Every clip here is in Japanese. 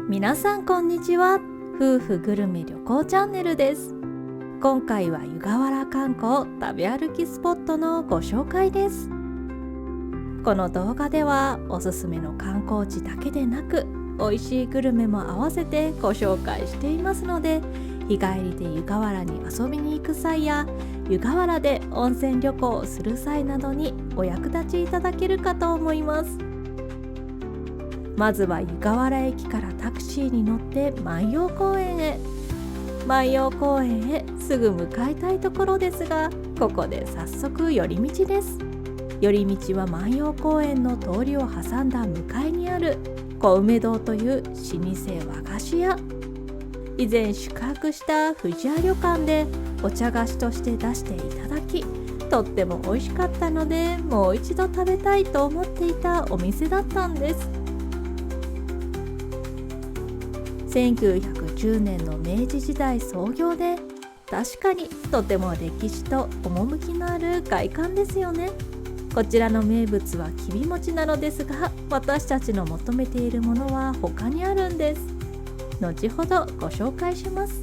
皆さんこんにちは。夫婦グルメ旅行チャンネルです。今回は湯河原観光食べ歩きスポットのご紹介です。この動画ではおすすめの観光地だけでなく美味しいグルメも合わせてご紹介していますので、日帰りで湯河原に遊びに行く際や湯河原で温泉旅行をする際などにお役立ちいただけるかと思います。まずは湯河原駅からタクシーに乗って万葉公園へ。万葉公園へすぐ向かいたいところですが、ここで早速寄り道です。寄り道は万葉公園の通りを挟んだ向かいにある小梅堂という老舗和菓子屋。以前宿泊した藤屋旅館でお茶菓子として出していただき、とっても美味しかったのでもう一度食べたいと思っていたお店だったんです。1910年の明治時代創業で、確かにとても歴史と趣のある外観ですよね。こちらの名物はきび餅なのですが、私たちの求めているものは他にあるんです。後ほどご紹介します。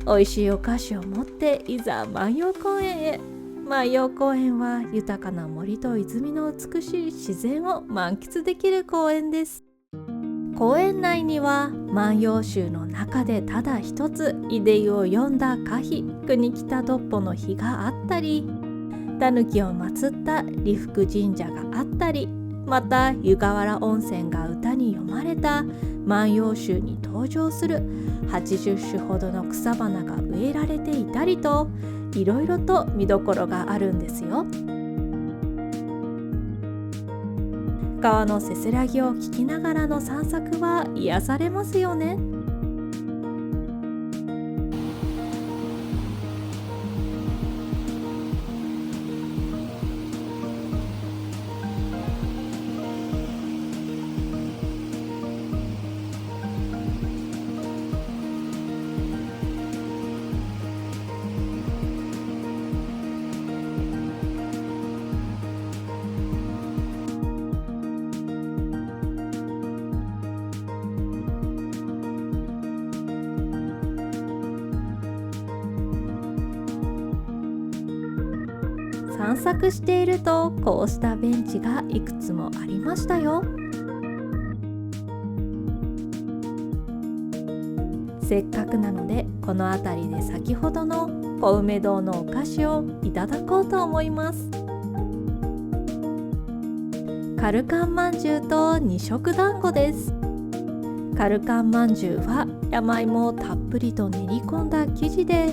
美味しいお菓子を持っていざ万葉公園へ。万葉公園は豊かな森と泉の美しい自然を満喫できる公園です。公園内には万葉集の中でただ一つ出湯を詠んだ歌碑国北独歩の碑があったり、狸を祀った利福神社があったり、また湯河原温泉が歌に詠まれた万葉集に登場する80種ほどの草花が植えられていたりと、いろいろと見どころがあるんですよ。川のせせらぎを聞きながらの散策は癒されますよね。散策しているとこうしたベンチがいくつもありましたよ。せっかくなのでこの辺りで先ほどの小梅堂のお菓子をいただこうと思います。カルカンまんじゅうと二色団子です。カルカンまんじゅうは山芋をたっぷりと練り込んだ生地で、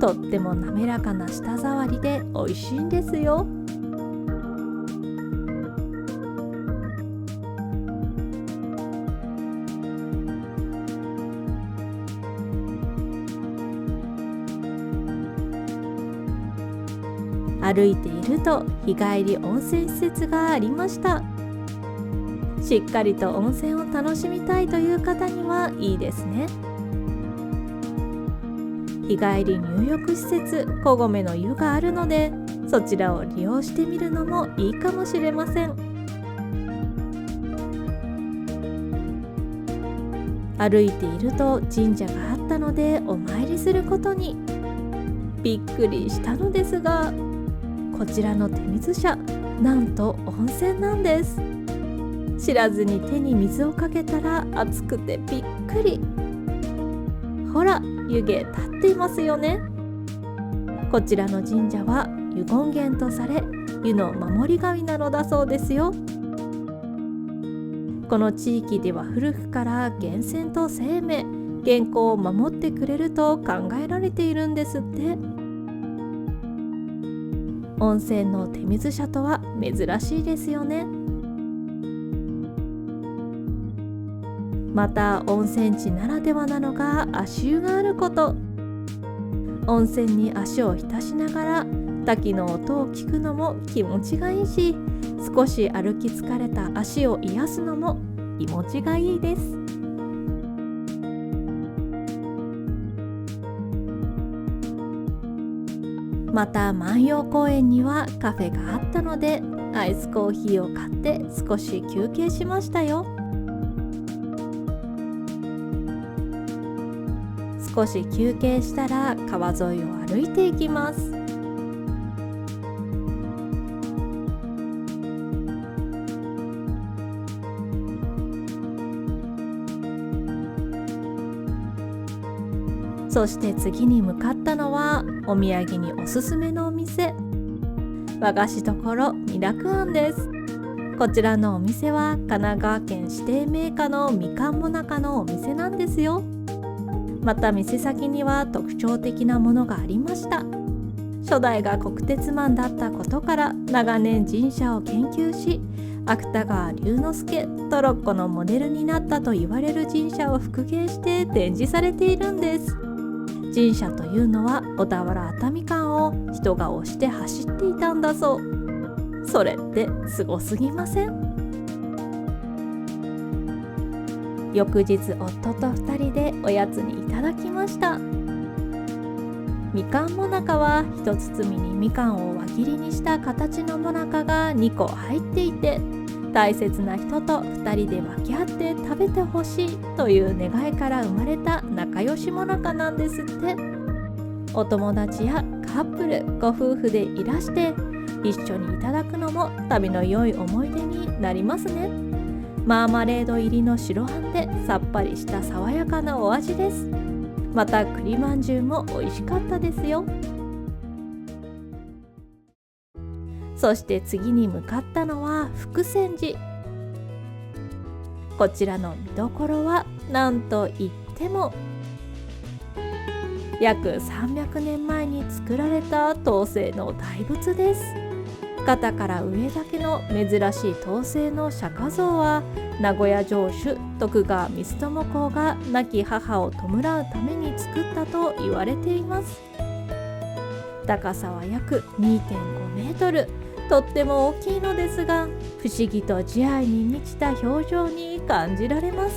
とっても滑らかな舌触りで美味しいんですよ。歩いていると日帰り温泉施設がありました。しっかりと温泉を楽しみたいという方にはいいですね。日帰り入浴施設小米の湯があるので、そちらを利用してみるのもいいかもしれません。歩いていると神社があったのでお参りすることに。びっくりしたのですが、こちらの手水舎、なんと温泉なんです。知らずに手に水をかけたら熱くてびっくり。ほら、湯気立っていますよね。こちらの神社は湯権現とされ、湯の守り神なのだそうですよ。この地域では古くから源泉と生命、健康を守ってくれると考えられているんですって。温泉の手水舎とは珍しいですよね。また温泉地ならではなのが足湯があること。温泉に足を浸しながら滝の音を聞くのも気持ちがいいし、少し歩き疲れた足を癒すのも気持ちがいいです。また万葉公園にはカフェがあったので、アイスコーヒーを買って少し休憩しましたよ。少し休憩したら川沿いを歩いていきます。そして次に向かったのはお土産におすすめのお店、和菓子処ミラクアンです。こちらのお店は神奈川県指定銘菓のみかんもなかのお店なんですよ。また店先には特徴的なものがありました。初代が国鉄マンだったことから長年神社を研究し、芥川龍之介トロッコのモデルになったと言われる神社を復元して展示されているんです。神社というのは小田原熱海間を人が押して走っていたんだそう。それってすごすぎません？翌日夫と2人でおやつにいただきました。みかんもなかは一包みにみかんを輪切りにした形のもなかが2個入っていて、大切な人と2人で分け合って食べてほしいという願いから生まれた仲良しもなかなんですって。お友達やカップルご夫婦でいらして一緒にいただくのも旅の良い思い出になりますね。マーマレード入りの白あんでさっぱりした爽やかなお味です。また栗まんじゅうも美味しかったですよ。そして次に向かったのは福泉寺。こちらの見どころは何といっても約300年前に作られた陶製の大仏です。肩から上だけの珍しい陶製の釈迦像は名古屋城主徳川光友公が亡き母を弔うために作ったと言われています。高さは約 2.5 メートル、とっても大きいのですが、不思議と慈愛に満ちた表情に感じられます。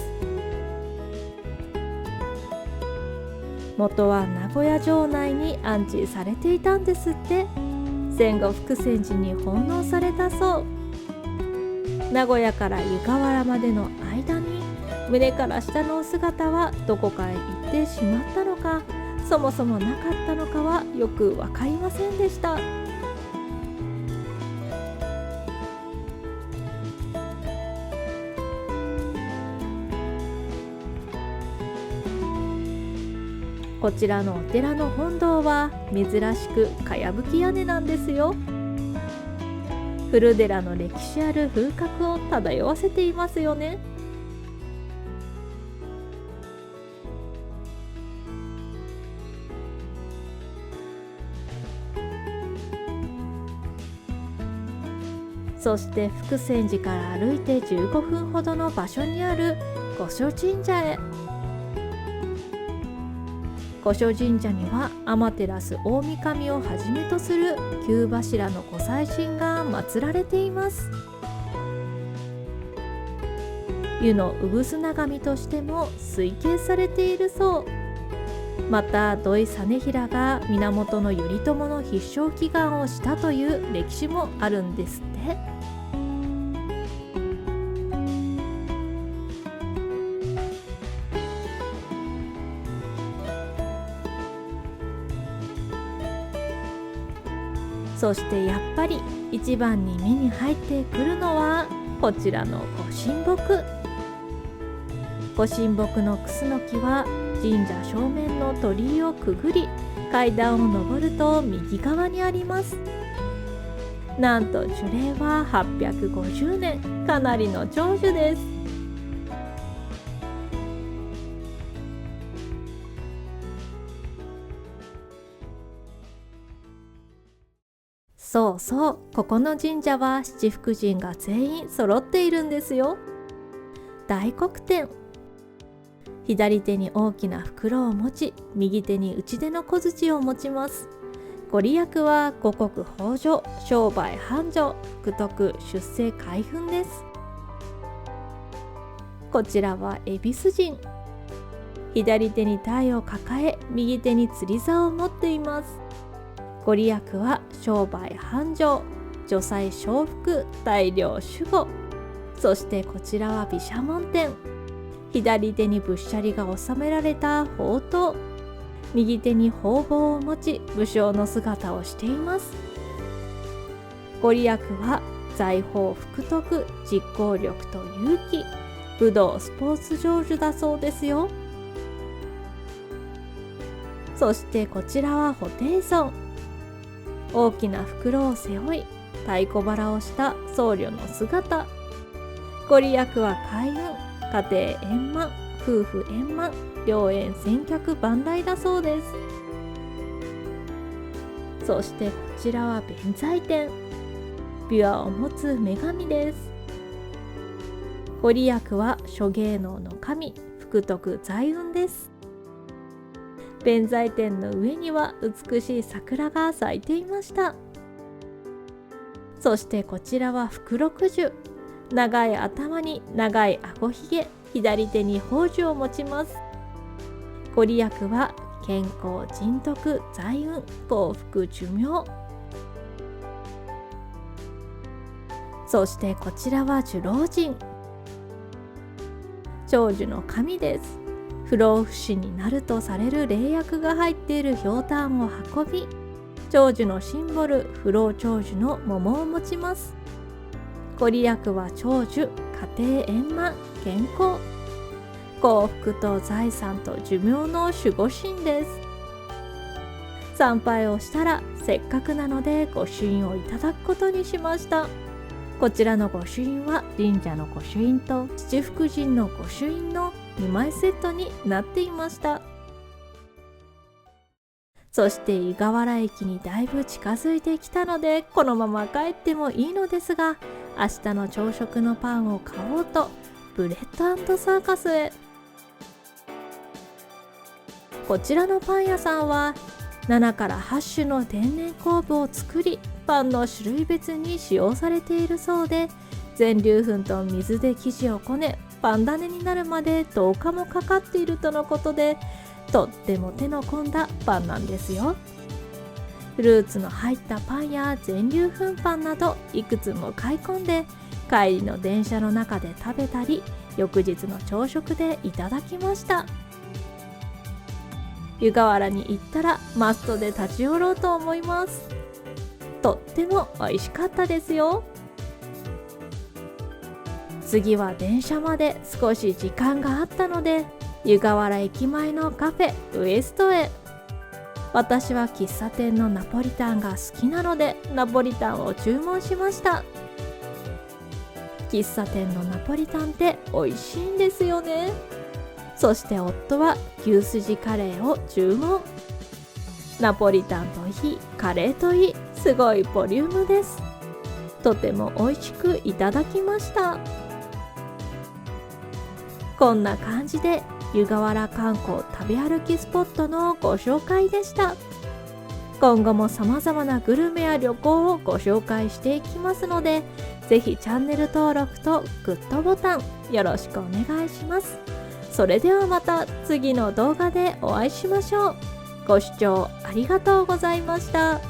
元は名古屋城内に安置されていたんですって。戦後福泉寺に奉納されたそう。名古屋から湯河原までの間に胸から下のお姿はどこかへ行ってしまったのか、そもそもなかったのかはよくわかりませんでした。こちらのお寺の本堂は珍しくかやぶき屋根なんですよ。古寺の歴史ある風格を漂わせていますよね。そして福泉寺から歩いて15分ほどの場所にある御所神社へ。御所神社には天照大神をはじめとする9柱の御祭神が祀られています。湯の産砂神としても推敬されているそう。また土井実平が源頼朝の必勝祈願をしたという歴史もあるんですって。そしてやっぱり一番に目に入ってくるのはこちらのご神木。ご神木のクスノキは神社正面の鳥居をくぐり階段を上ると右側にあります。なんと樹齢は850年、かなりの長寿です。そうそう、ここの神社は七福神が全員揃っているんですよ。大黒天。左手に大きな袋を持ち、右手に打ち出の小槌を持ちます。ご利益は五穀豊穣、商売繁盛、福徳、出世開運です。こちらは恵比寿神。左手に鯛を抱え、右手に釣り竿を持っています。ご利益は商売繁盛、助祭承福、大量守護。そしてこちらは毘沙門天。左手にぶっしゃりが収められた宝刀、右手に方々を持ち武将の姿をしています。ご利益は財宝福徳、実行力と勇気、武道スポーツ成就だそうですよ。そしてこちらは布袋尊。大きな袋を背負い太鼓腹をした僧侶の姿。ご利益は開運、家庭円満、夫婦円満、良縁千客万来だそうです。そしてこちらは弁財天。琵琶を持つ女神です。ご利益は諸芸能の神、福徳財運です。弁財天の上には美しい桜が咲いていました。そしてこちらは福禄寿。長い頭に長い顎ひげ、左手に宝珠を持ちます。ご利益は健康、仁徳、財運、幸福、寿命。そしてこちらは寿老人。長寿の神です。不老不死になるとされる霊薬が入っているひょうたんを運び、長寿のシンボル、不老長寿の桃を持ちます。ご利益は長寿、家庭円満、健康、幸福と財産と寿命の守護神です。参拝をしたらせっかくなので御朱印をいただくことにしました。こちらの御朱印は神社の御朱印と七福神の御朱印の2枚セットになっていました。そして湯河原駅にだいぶ近づいてきたのでこのまま帰ってもいいのですが、明日の朝食のパンを買おうとブレッド&サーカスへ。こちらのパン屋さんは7から8種の天然酵母を作り、パンの種類別に使用されているそうで、全粒粉と水で生地をこねパン種になるまで10日もかかっているとのことで、とっても手の込んだパンなんですよ。フルーツの入ったパンや全粒粉パンなどいくつも買い込んで、帰りの電車の中で食べたり、翌日の朝食でいただきました。湯河原に行ったらマストで立ち寄ろうと思います。とっても美味しかったですよ。次は電車まで少し時間があったので、湯河原駅前のカフェウエストへ。私は喫茶店のナポリタンが好きなのでナポリタンを注文しました。喫茶店のナポリタンって美味しいんですよね。そして夫は牛すじカレーを注文。ナポリタンといい、カレーといい、すごいボリュームです。とても美味しくいただきました。こんな感じで湯河原観光食べ歩きスポットのご紹介でした。今後も様々なグルメや旅行をご紹介していきますので、ぜひチャンネル登録とグッドボタンよろしくお願いします。それではまた次の動画でお会いしましょう。ご視聴ありがとうございました。